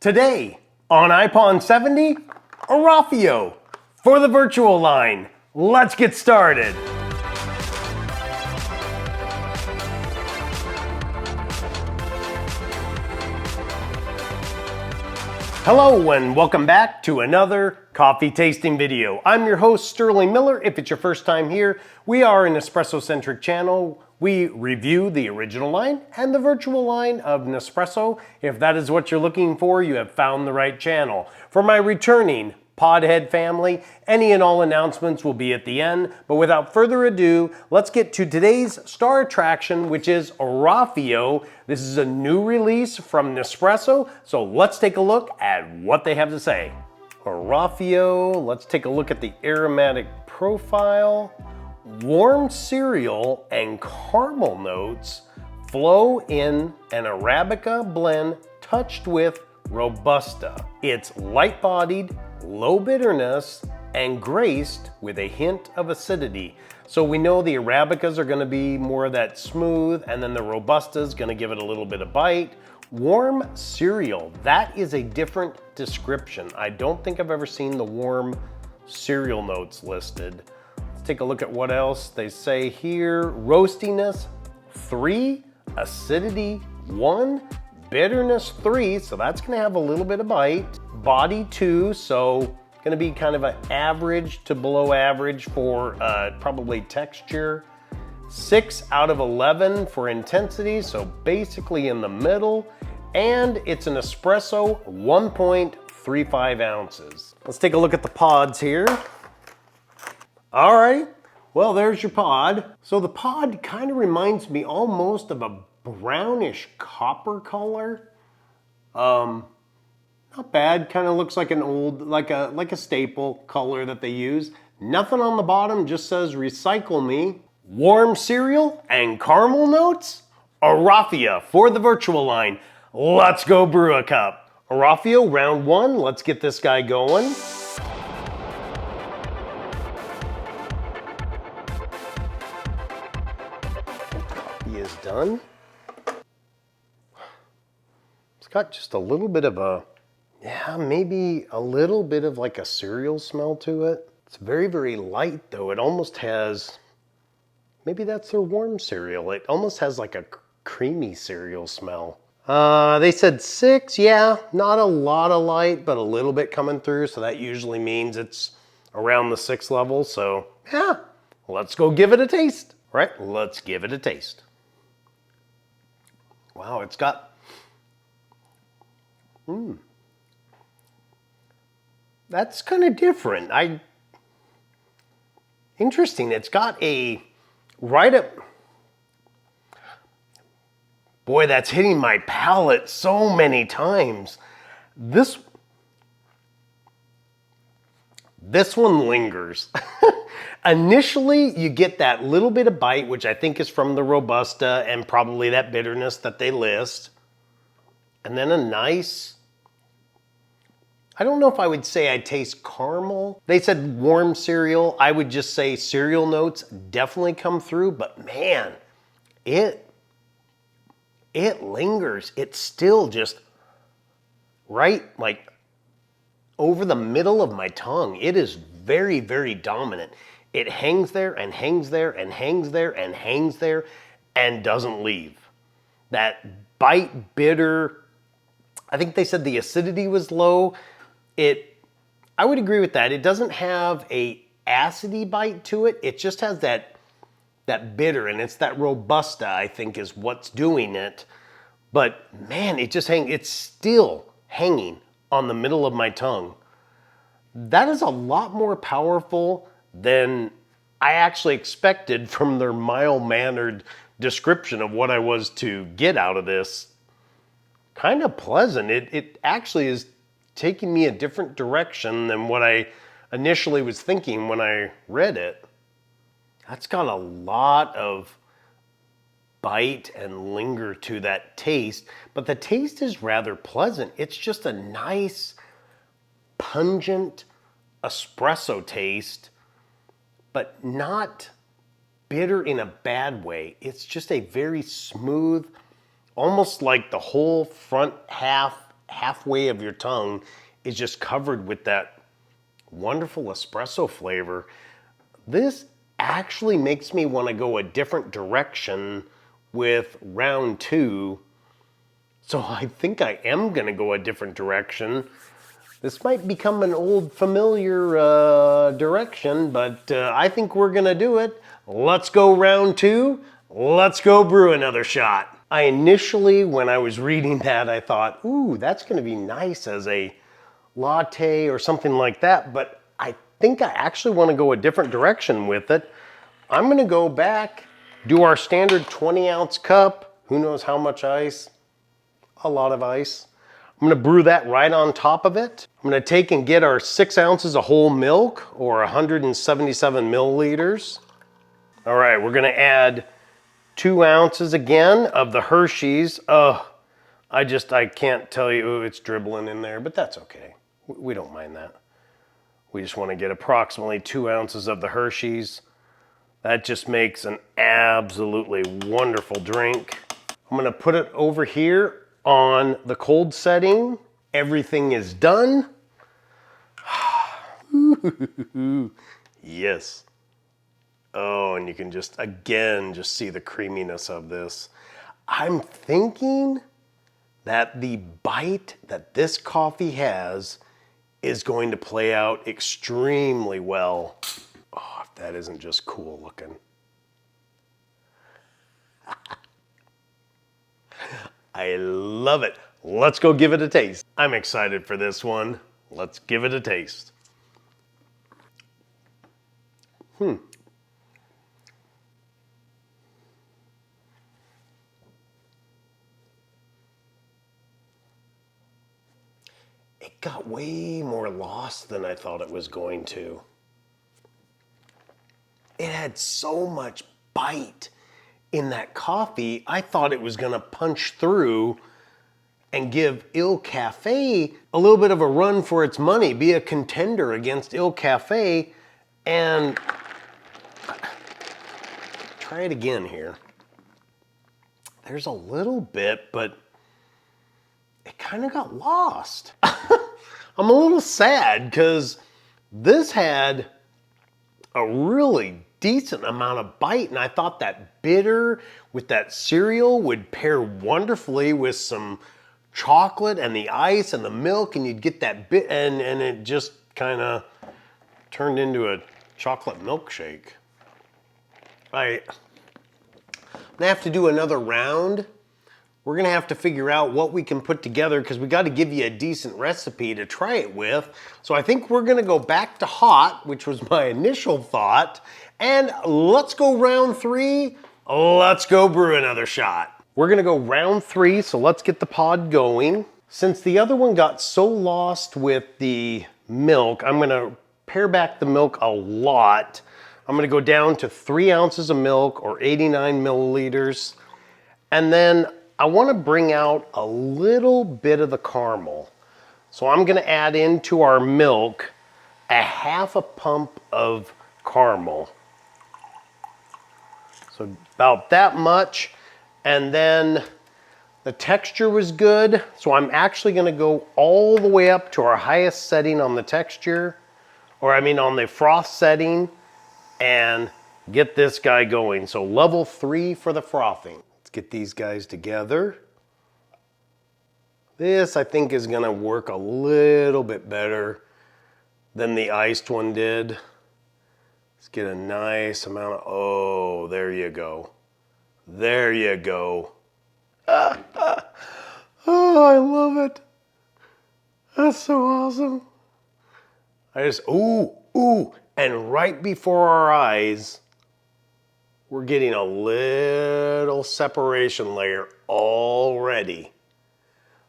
Today on iPod 70, Orafio for the Vertuo line. Let's get started. Hello and welcome back to another coffee tasting video. I'm your host Sterling Miller. If it's your first time here, we are an espresso-centric channel. We review the original line and the virtual line of Nespresso. If that is what you're looking for, you have found the right channel. For my returning Podhead family, any and all announcements will be at the end. But without further ado, let's get to today's star attraction, which is Rafio. This is a new release from Nespresso, so let's take a look at what they have to say. Rafio, let's take a look at the aromatic profile. Warm cereal and caramel notes flow in an Arabica blend touched with Robusta. It's light-bodied, low bitterness, and graced with a hint of acidity. So we know the Arabicas are gonna be more of that smooth, and then the Robusta is gonna give it a little bit of bite. Warm cereal, that is a different description. I don't think I've ever seen the warm cereal notes listed. Let's take a look at what else they say here. Roastiness, 3, acidity, 1, bitterness 3, so that's gonna have a little bit of bite. Body 2, so gonna be kind of an average to below average for probably texture. 6 out of 11 for intensity, so basically in the middle. And it's an espresso, 1.35 ounces. Let's take a look at the pods here. All right, well, there's your pod. So the pod kind of reminds me almost of a brownish copper color. Not bad, kind of looks like an old, like a staple color that they use. Nothing on the bottom, just says recycle me. Warm cereal and caramel notes? Orafio for the virtual line. Let's go brew a cup. Rafio, round 1, let's get this guy going. He is done. It's got just a little bit of a, yeah, maybe a little bit of like a cereal smell to it. It's very, very light though. It almost has, maybe that's their warm cereal. It almost has like a creamy cereal smell. They said 6, yeah, not a lot of light, but a little bit coming through. So that usually means it's around the 6 level. So yeah, let's go give it a taste. All right, let's give it a taste. Wow, it's got, that's kind of different. Interesting, it's got a, right up, boy, that's hitting my palate so many times. This one lingers. Initially, you get that little bit of bite, which I think is from the Robusta and probably that bitterness that they list. And then a nice, I don't know if I would say I taste caramel. They said warm cereal. I would just say cereal notes definitely come through, but man, it lingers. It's still just right like over the middle of my tongue. It is very, very dominant. It hangs there and hangs there and hangs there and hangs there and doesn't leave. That bite bitter, I think they said the acidity was low. I would agree with that. It doesn't have a acidy bite to it. It just has that bitter, and it's that Robusta, I think, is what's doing it. But man, it's still hanging on the middle of my tongue. That is a lot more powerful than I actually expected from their mild-mannered description of what I was to get out of this. Kind of pleasant. It actually is taking me a different direction than what I initially was thinking when I read it. That's got a lot of bite and linger to that taste, but the taste is rather pleasant. It's just a nice, pungent espresso taste, but not bitter in a bad way. It's just a very smooth, almost like the whole front half halfway of your tongue is just covered with that wonderful espresso flavor. This actually makes me want to go a different direction with round 2. So I think I am going to go a different direction. This might become an old familiar direction, but I think we're going to do it. Let's go round 2. Let's go brew another shot. I initially, when I was reading that, I thought, ooh, that's going to be nice as a latte or something like that, but I think I actually want to go a different direction with it. I'm going to go back, do our standard 20-ounce cup. Who knows how much ice? A lot of ice. I'm going to brew that right on top of it. I'm going to take and get our 6 ounces of whole milk, or 177 milliliters. All right, we're going to add 2 ounces again of the Hershey's. I can't tell you, ooh, it's dribbling in there, but that's okay. We don't mind that. We just want to get approximately 2 ounces of the Hershey's. That just makes an absolutely wonderful drink. I'm going to put it over here on the cold setting. Everything is done. Yes. Oh, and you can just, again, just see the creaminess of this. I'm thinking that the bite that this coffee has is going to play out extremely well. Oh, if that isn't just cool looking. I love it. Let's go give it a taste. I'm excited for this one. Let's give it a taste. It got way more lost than I thought it was going to. It had so much bite in that coffee, I thought it was gonna punch through and give Il Cafe a little bit of a run for its money, be a contender against Il Cafe, and try it again here. There's a little bit, but it kind of got lost. I'm a little sad because this had a really decent amount of bite, and I thought that bitter with that cereal would pair wonderfully with some chocolate and the ice and the milk, and you'd get that bit, and it just kind of turned into a chocolate milkshake. I'm gonna have to do another round. We're gonna have to figure out what we can put together because we got to give you a decent recipe to try it with. So I think we're gonna go back to hot, which was my initial thought, and let's go round 3. Let's go brew another shot. We're gonna go round 3, so let's get the pod going. Since the other one got so lost with the milk, I'm gonna pare back the milk a lot. I'm gonna go down to 3 ounces of milk, or 89 milliliters. And then I wanna bring out a little bit of the caramel. So I'm gonna add into our milk a half a pump of caramel. So about that much. And then the texture was good. So I'm actually gonna go all the way up to our highest setting on the texture, or I mean on the froth setting, and get this guy going. So level 3 for the frothing. Let's get these guys together. This I think is gonna work a little bit better than the iced one did. Let's get a nice amount of, oh, there you go. There you go. Oh, I love it. That's so awesome. Ooh, and right before our eyes, we're getting a little separation layer already.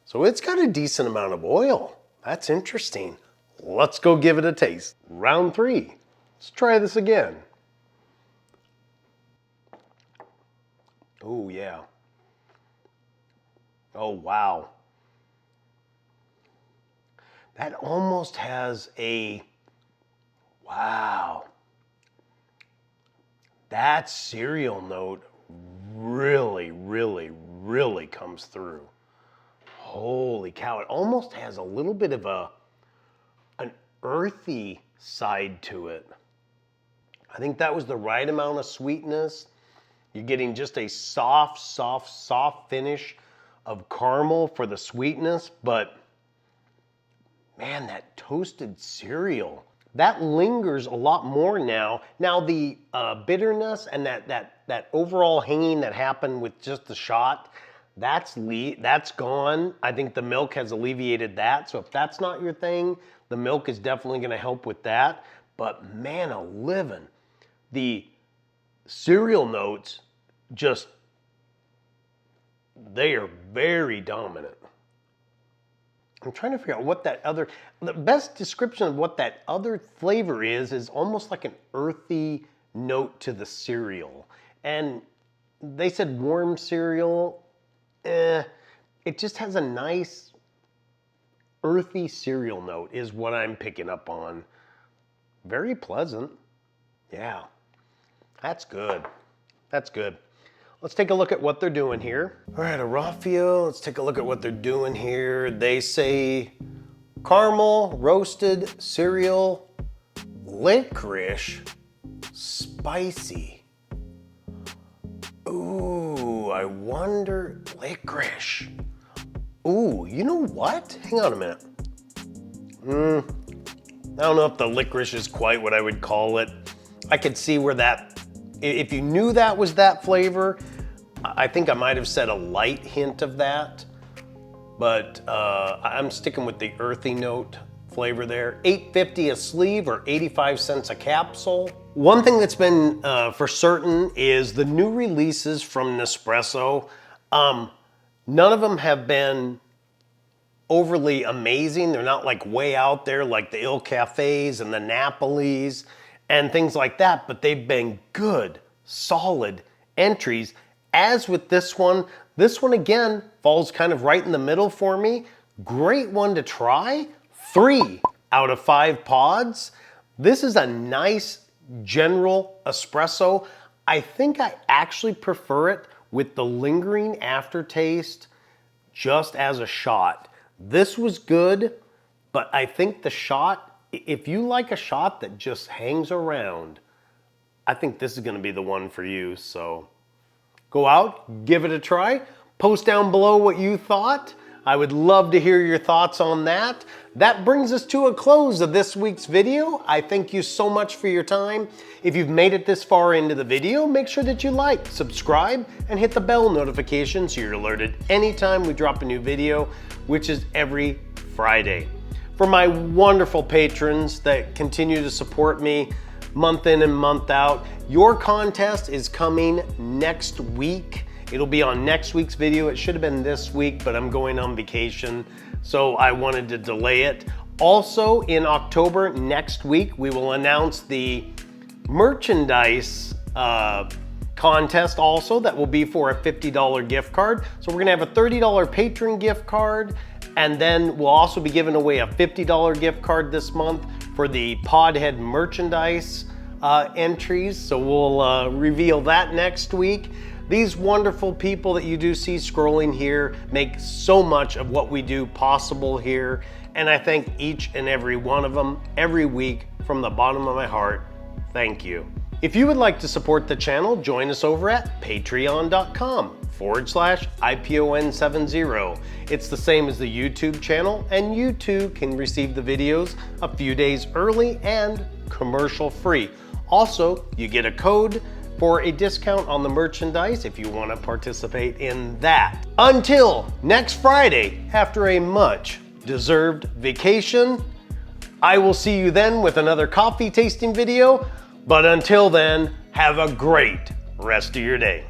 So it's got a decent amount of oil. That's interesting. Let's go give it a taste. Round 3. Let's try this again. Oh, yeah. Oh, wow. That almost has a, wow. That cereal note really, really, really comes through. Holy cow, it almost has a little bit of an earthy side to it. I think that was the right amount of sweetness. You're getting just a soft, soft, soft finish of caramel for the sweetness, but man, that toasted cereal, that lingers a lot more now. Now the bitterness and that overall hanging that happened with just the shot, that's gone. I think the milk has alleviated that. So if that's not your thing, the milk is definitely gonna help with that. But man, a-livin', the cereal notes just, they are very dominant. I'm trying to figure out what that other, the best description of what that other flavor is almost like an earthy note to the cereal. And they said warm cereal, it just has a nice earthy cereal note is what I'm picking up on. Very pleasant. Yeah, that's good. That's good. Let's take a look at what they're doing here. All right, Orafio, let's take a look at what they're doing here. They say caramel, roasted, cereal, licorice, spicy. Ooh, I wonder, licorice. Ooh, you know what? Hang on a minute. I don't know if the licorice is quite what I would call it. I could see where that, if you knew that was that flavor, I think I might have said a light hint of that, but I'm sticking with the earthy note flavor there. $8.50 a sleeve or 85 cents a capsule. One thing that's been for certain is the new releases from Nespresso. None of them have been overly amazing. They're not like way out there like the Il Cafes and the Napolis and things like that, but they've been good, solid entries. As with this one again falls kind of right in the middle for me. Great one to try. 3 out of 5 pods. This is a nice general espresso. I think I actually prefer it with the lingering aftertaste just as a shot. This was good, but I think the shot, if you like a shot that just hangs around, I think this is gonna be the one for you. So go out, give it a try, post down below what you thought. I would love to hear your thoughts on that. That brings us to a close of this week's video. I thank you so much for your time. If you've made it this far into the video, make sure that you like, subscribe, and hit the bell notification so you're alerted anytime we drop a new video, which is every Friday. For my wonderful patrons that continue to support me month in and month out, your contest is coming next week. It'll be on next week's video. It should have been this week, but I'm going on vacation, so I wanted to delay it. Also, in October next week, we will announce the merchandise contest also that will be for a $50 gift card. So we're gonna have a $30 patron gift card, and then we'll also be giving away a $50 gift card this month for the Podhead merchandise entries. So we'll reveal that next week. These wonderful people that you do see scrolling here make so much of what we do possible here, and I thank each and every one of them every week from the bottom of my heart. Thank you. If you would like to support the channel, join us over at patreon.com/IPON70. It's the same as the YouTube channel, and you too can receive the videos a few days early and commercial free. Also, you get a code for a discount on the merchandise if you want to participate in that. Until next Friday, after a much deserved vacation, I will see you then with another coffee tasting video. But until then, have a great rest of your day.